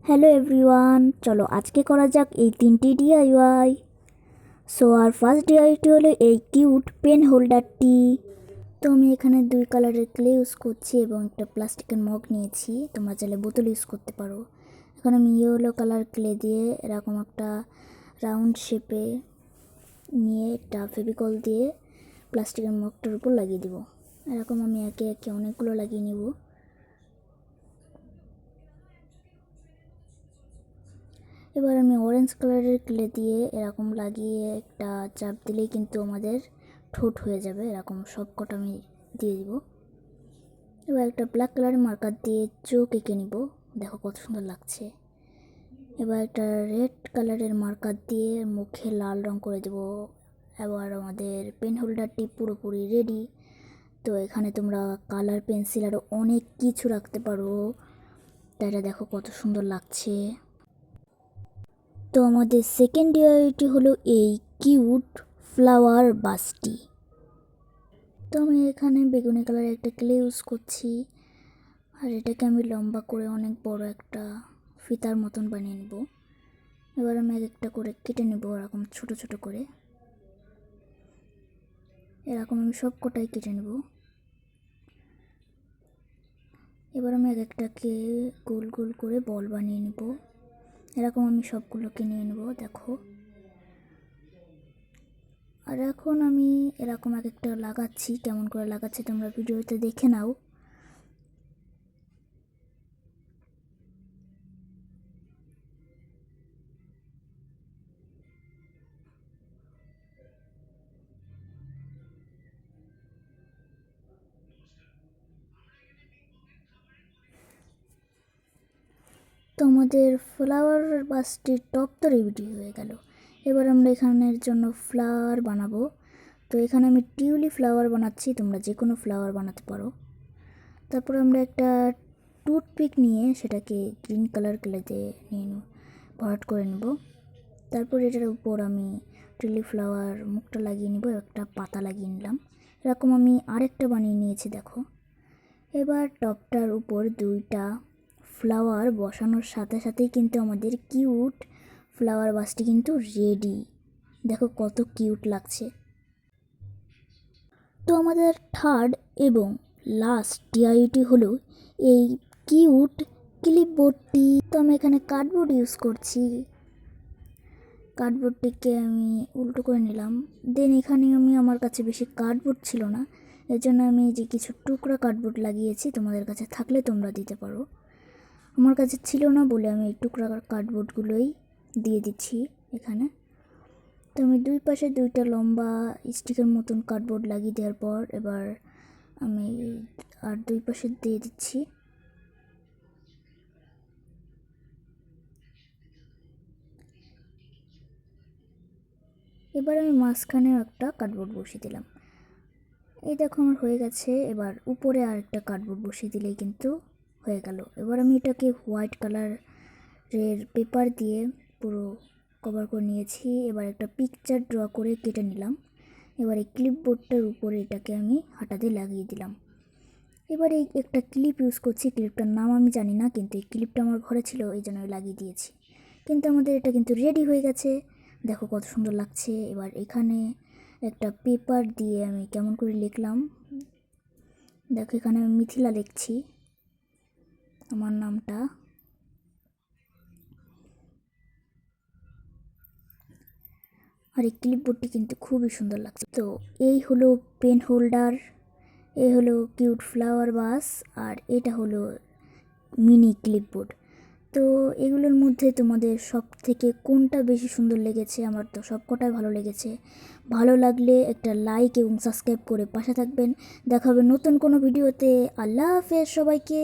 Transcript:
Hello everyone, চলো আজকে করা যাক এই তিনটি ডিআইওয়াই। সো আর ফার্স্ট ডিআইওয়াইটি হলো এই কিউট পেন হোল্ডারটি। তো আমি এখানে 2 কালারের ক্লে ইউজ করছি এবং একটা প্লাস্টিকের মগ নিয়েছি, তোমরা চাইলে বোতল ইউজ করতে পারো। এখন আমি ইয়েলো কালার ক্লে দিয়ে এরকম একটা রাউন্ড শেপে নিয়ে একটা ফেভিকল দিয়ে প্লাস্টিকের মগটার উপর লাগিয়ে দেবো। এরকম আমি একে একে অনেকগুলো লাগিয়ে নেব। এবার আমি অরেঞ্জ কালারের ক্লে দিয়ে এরকম লাগিয়ে একটা চাপ দিলেই কিন্তু আমাদের ঠোঁট হয়ে যাবে। এরকম সব কটা আমি দিয়ে দিব। এবার একটা ব্ল্যাক কালারের মার্কার দিয়ে চোখ এঁকে নিব, দেখো কত সুন্দর লাগছে। এবার একটা রেড কালারের মার্কার দিয়ে মুখে লাল রং করে দেব। এবার আমাদের পেন হোল্ডারটি পুরোপুরি রেডি। তো এখানে তোমরা কালার পেন্সিল আরও অনেক কিছু রাখতে পারো, তাই এটা দেখো কত সুন্দর লাগছে। তো আমাদের সেকেন্ড ডিআইওয়াইটি হলো এই কিউট ফ্লাওয়ার বাসটি। তো আমি এখানে বেগুনি কালারের একটা ক্লে ইউজ করছি, আর এটাকে আমি লম্বা করে অনেক বড় একটা ফিতার মতন বানিয়ে নেব। এবার আমি এক একটা করে কেটে নেব এরকম ছোট ছোট করে। এরকম আমি সব কটাই কেটে নেব। এবার আমি এক একটাকে গোল গোল করে বল বানিয়ে নেব। এরকম আমি সবগুলোকে নিয়ে নেব, দেখো। আর এখন আমি এরকম এক একটা লাগাচ্ছি, কেমন করে লাগাচ্ছি তোমরা ভিডিওতে দেখে নাও। তো আমাদের ফ্লাওয়ার বাসটির টপ তো রেডি হয়ে গেল। এবার আমরা এখানের জন্য ফ্লাওয়ার বানাবো। তো এখানে আমি টিউলিপ ফ্লাওয়ার বানাচ্ছি, তোমরা যে কোনো ফ্লাওয়ার বানাতে পারো। তারপর আমরা একটা টুথপিক নিয়ে সেটাকে গ্রিন কালার ক্লেতে নিয়ে ভরাট করে নেব। তারপর এটার উপর আমি টিউলিপ ফ্লাওয়ার মুখটা লাগিয়ে নেব, একটা পাতা লাগিয়ে নিলাম। এরকম আমি আরেকটা বানিয়ে নিয়েছি, দেখো। এবার টপটার উপর 2টা ফ্লাওয়ার বসানোর সাথে সাথেই কিন্তু আমাদের কিউট ফ্লাওয়ার বাসটি কিন্তু রেডি। দেখো কত কিউট লাগছে। তো আমাদের থার্ড এবং লাস্ট ডিআইওয়াইটি হলো এই কিউট ক্লিপবোর্ডটি। তো আমি এখানে কার্ডবোর্ড ইউজ করছি। কার্ডবোর্ডটিকে আমি উল্টো করে নিলাম। দেন এখানে আমার কাছে বেশি কার্ডবোর্ড ছিল না, এর জন্য আমি যে কিছু টুকরা কার্ডবোর্ড লাগিয়েছি, তোমাদের কাছে থাকলে তোমরা দিতে পারো। আমার কাছে ছিল না বলে আমি এই টুকরা কার্ডবোর্ডগুলোই দিয়ে দিচ্ছি এখানে। তো আমি 2 পাশে 2টা লম্বা স্টিকের মতন কার্ডবোর্ড লাগিয়ে দেওয়ার পর এবার আমি আর 2 পাশে দিয়ে দিচ্ছি। এবার আমি মাঝখানেও একটা কার্ডবোর্ড বসিয়ে দিলাম। এই দেখো আমার হয়ে গেছে। এবার উপরে আর একটা কার্ডবোর্ড বসিয়ে দিলেই কিন্তু হয়ে গেল। এবার আমি এটাকে হোয়াইট কালারের পেপার দিয়ে পুরো কভার করে নিয়েছি। এবার একটা পিকচার ড্র করে কেটে নিলাম। এবার এই ক্লিপবোর্ডটার উপরে এটাকে আমি হাঁটা দিয়ে লাগিয়ে দিলাম। এবার এই একটা ক্লিপ ইউজ করছি, ক্লিপটার নাম আমি জানি না, কিন্তু এই ক্লিপটা আমার ঘরে ছিল, এই জন্য আমি লাগিয়ে দিয়েছি। কিন্তু আমাদের এটা কিন্তু রেডি হয়ে গেছে, দেখো কত সুন্দর লাগছে। এবার এখানে একটা পেপার দিয়ে আমি কেমন করে লিখলাম, দেখো এখানে আমি মিথিলা লিখছি আমার নামটা। আর এই ক্লিপবোর্ডটি কিন্তু খুবই সুন্দর লাগছে। তো এই হলো পেন হোল্ডার, এই হলো কিউট ফ্লাওয়ার বাস, আর এটা হলো মিনি ক্লিপবোর্ড। তো এগুলোর মধ্যে তোমাদের সব থেকে কোনটা বেশি সুন্দর লেগেছে? আমার তো সব কটাই ভালো লেগেছে। ভালো লাগলে একটা লাইক এবং সাবস্ক্রাইব করে পাশে থাকবেন। দেখা হবে নতুন কোনো ভিডিওতে। আল্লাহ হাফেজ সবাইকে।